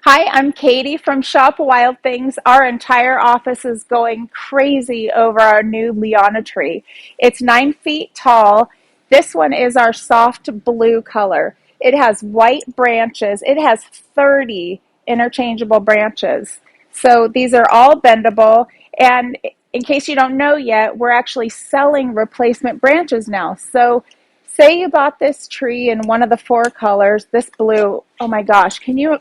Hi, I'm Katie from ShopWildThings. Our entire office is going crazy over our new Leanna tree. It's 9 feet tall. This one is our soft blue color. It has white branches. It has 30 interchangeable branches. So these are all bendable. And in case you don't know yet, we're actually selling replacement branches now. So say you bought this tree in one of the four colors, this blue. Oh my gosh, can you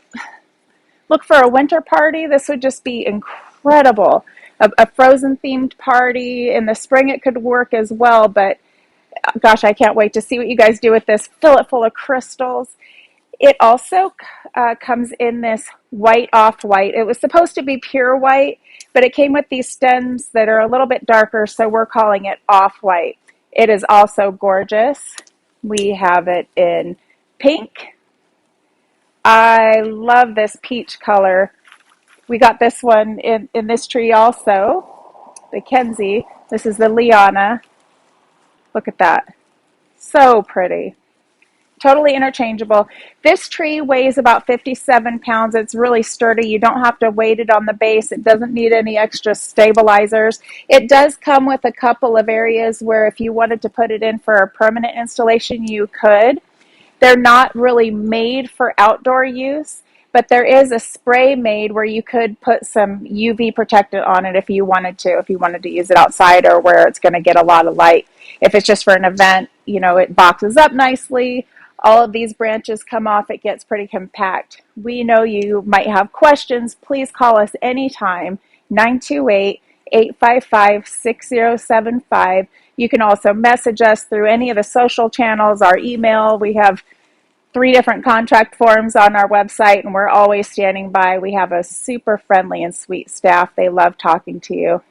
look for a winter party? This would just be incredible. A frozen themed party. In the spring, it could work as well, but gosh, I can't wait to see what you guys do with this. Fill it full of crystals. It also comes in this white off-white. It was supposed to be pure white, but it came with these stems that are a little bit darker, so we're calling it off-white. It is also gorgeous. We have it in pink. I love this peach color. We got this one in this tree also, the Kenzie. This is the Leanna. Look at that. So pretty. Totally interchangeable. This tree weighs about 57 pounds. It's really sturdy. You don't have to weight it on the base. It doesn't need any extra stabilizers. It does come with a couple of areas where if you wanted to put it in for a permanent installation, you could. They're not really made for outdoor use, but there is a spray made where you could put some UV protectant on it if you wanted to use it outside or where it's going to get a lot of light. If it's just for an event, it boxes up nicely. All of these branches come off. It gets pretty compact. We know you might have questions. Please call us anytime, 928-855-6075. You can also message us through any of the social channels, our email. We have 3 different contact forms on our website, and we're always standing by. We have a super friendly and sweet staff. They love talking to you.